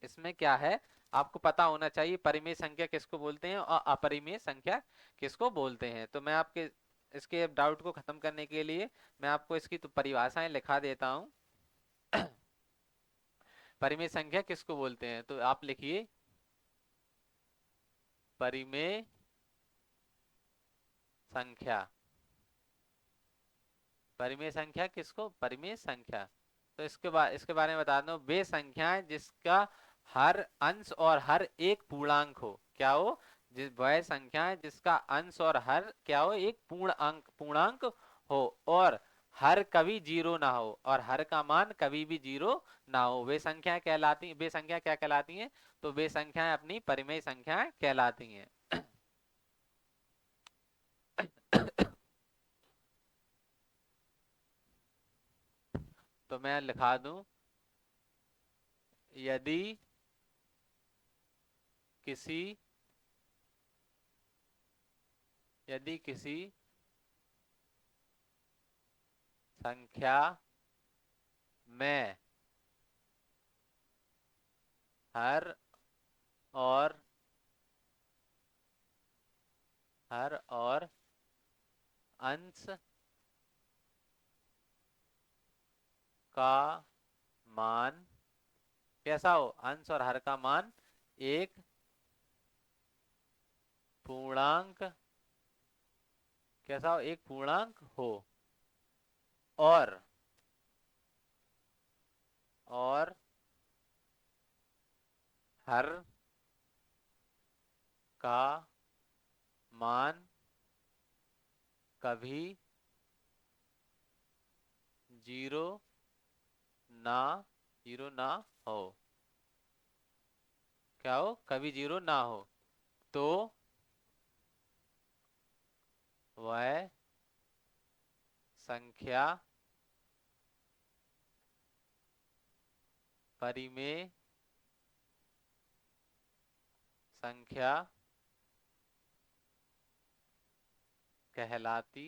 Speaker 1: इसमें क्या है, आपको पता होना चाहिए परिमेय संख्या किसको बोलते हैं और अपरिमेय संख्या किसको बोलते हैं। तो मैं आपके इसके डाउट को खत्म करने के लिए मैं आपको इसकी तो परिभाषाएं लिखा देता हूं। परिमेय संख्या किसको बोलते हैं, तो आप लिखिए परिमेय संख्या। परिमेय संख्या किसको, परिमेय संख्या, तो इसके बारे में बता दूं, वे संख्याएं जिसका हर अंश और हर एक पूर्णांक हो, क्या हो, जिस वह संख्याएं जिसका अंश और हर क्या हो, एक पूर्णांक हो, और हर कभी जीरो ना हो, और हर का मान कभी भी जीरो ना हो, वे संख्याएं कहलाती, वे संख्या क्या कहलाती हैं, तो वे संख्याएं अपनी परिमेय संख्याएं कहलाती हैं। तो मैं लिखा दूं, यदि किसी यदि किसी संख्या में हर और अंश का मान कैसा हो, अंश और हर का मान एक पूर्णांक, कैसा हो, एक पूर्णांक हो, और और हर का मान कभी जीरो ना जीरो ना हो, क्या हो, कभी जीरो ना हो, तो वह संख्या परिमेय संख्या कहलाती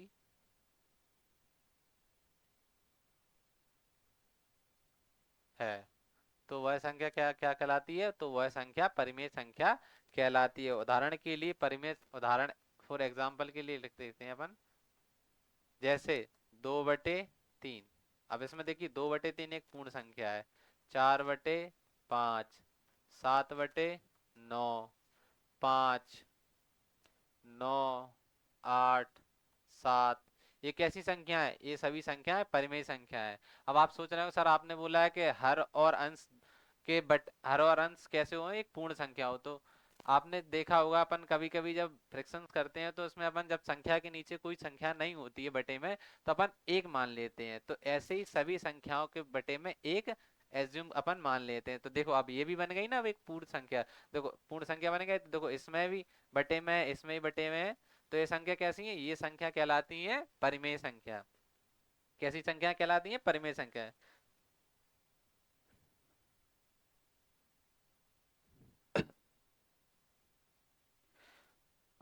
Speaker 1: है। तो वह संख्या क्या क्या कहलाती है, तो वह संख्या परिमेय संख्या कहलाती है। उदाहरण के लिए परिमेय उदाहरण, फॉर एग्जाम्पल के लिए लिख देते हैं अपन, जैसे 2/3। अब इसमें देखिए 2/3 एक पूर्ण संख्या है, 4/5, 7/9, 5, 9, 8, 7, ये कैसी संख्या है, ये सभी संख्याएं परिमेय संख्या है। अब आप सोच रहे हो सर आपने बोला है कि हर और अंश कैसे हो, एक पूर्ण संख्या हो, तो आपने देखा होगा अपन कभी कभी जब फ्रैक्शंस करते हैं तो उसमें अपन जब संख्या के नीचे कोई संख्या नहीं होती है बटे में, तो अपन एक मान लेते हैं, तो ऐसे ही सभी संख्याओं के बटे में एक एज्यूम अपन मान लेते हैं। तो देखो अब ये भी बन गई ना अब एक पूर्ण संख्या, देखो पूर्ण संख्या बन गई, तो देखो इसमें भी बटे में है, इसमें भी बटे में है, तो ये संख्या कैसी है, ये संख्या कहलाती है परिमेय संख्या। कैसी संख्या कहलाती है, परिमेय संख्या।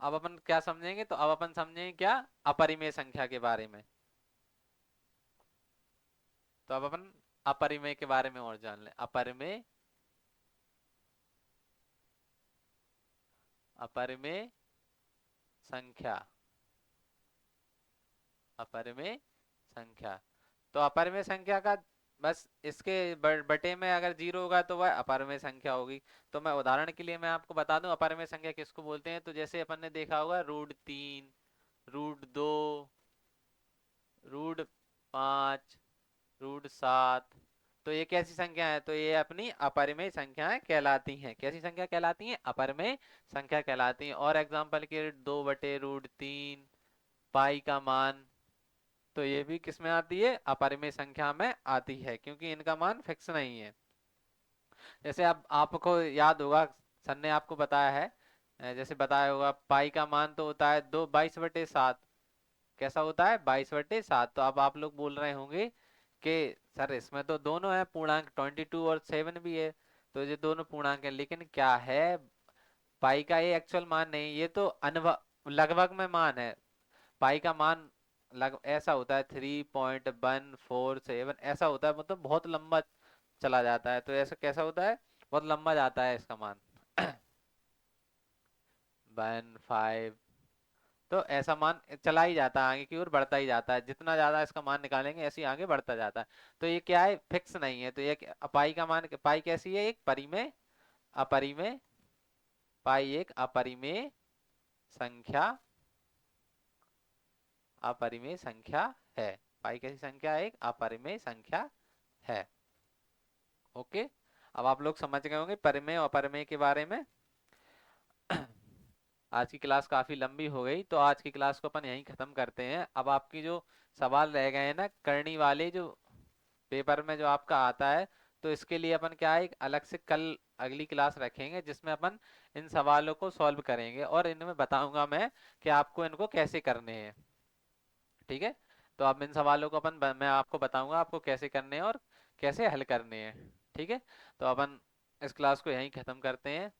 Speaker 1: अब अपन क्या समझेंगे, तो अब अपन समझेंगे क्या, अपरिमेय संख्या के बारे में। तो अब अपन अपरिमेय के बारे में और जान लें। अपरिमेय, अपरिमेय संख्या, अपरिमेय संख्या। तो अपरिमेय संख्या का बस इसके बटे में अगर जीरो होगा तो वह अपरिमेय संख्या होगी। तो मैं उदाहरण के लिए मैं आपको बता दूं अपरिमेय संख्या किसको बोलते हैं। तो जैसे अपन ने देखा होगा √3, √2, √5, √7। तो ये कैसी संख्या है, तो ये अपनी अपरिमेय संख्याएं कहलाती हैं। कैसी संख्या कहलाती हैं, अपरिमेय संख्या कहलाती हैं। और एग्जांपल के 2/√3 पाई का मान, तो ये भी किस में आती है, अपरिमेय संख्या में आती है, क्योंकि इनका मान फिक्स नहीं है। जैसे अब आपको याद होगा, सर ने आपको बताया है, जैसे बताया होगा पाई का मान तो होता है 22/7। कैसा होता है, 22/7। तो अब आप लोग बोल रहे होंगे कि सर इसमें तो दोनों है पूर्णांक, 22 और 7 भी है, तो ये दोनों पूर्णांक है। लेकिन क्या है, पाई का ये एक्चुअल मान नहीं, ये तो अनुभव लगभग में मान है। पाई का मान लग ऐसा होता है 3.147, ऐसा होता है, मतलब बहुत लंबा चला जाता है। तो ऐसा कैसा होता है, बहुत लंबा जाता है इसका मान। 1, 5, तो ऐसा मान चला ही जाता है, आगे की ओर बढ़ता ही जाता है। जितना ज्यादा इसका मान निकालेंगे ऐसे ही आगे बढ़ता जाता है। तो ये क्या है, फिक्स नहीं है। तो ये पाई का मान, पाई कैसी है, एक परिमेय, अपरिमेय, पाई एक अपरिमेय संख्या, अपरिमेय संख्या है। पाई कैसी संख्या है, एक अपरिमेय संख्या है। ओके, अब आप लोग समझ गए होंगे परिमेय और अपरिमेय के बारे में। आज की क्लास काफी लंबी हो गई, तो आज की क्लास को अपन यहीं खत्म करते हैं। अब आपकी जो सवाल रह गए हैं ना करनी वाले, जो पेपर में जो आपका आता है, तो इसके लिए अपन क्या है, एक अलग से कल अगली क्लास रखेंगे जिसमें अपन इन सवालों को सॉल्व करेंगे, और इनमें बताऊंगा मैं कि आपको इनको कैसे करने हैं। ठीक है, तो अब इन सवालों को अपन मैं आपको बताऊंगा आपको कैसे करने हैं और कैसे हल करने हैं। ठीक है, तो अपन इस क्लास को यहीं खत्म करते हैं।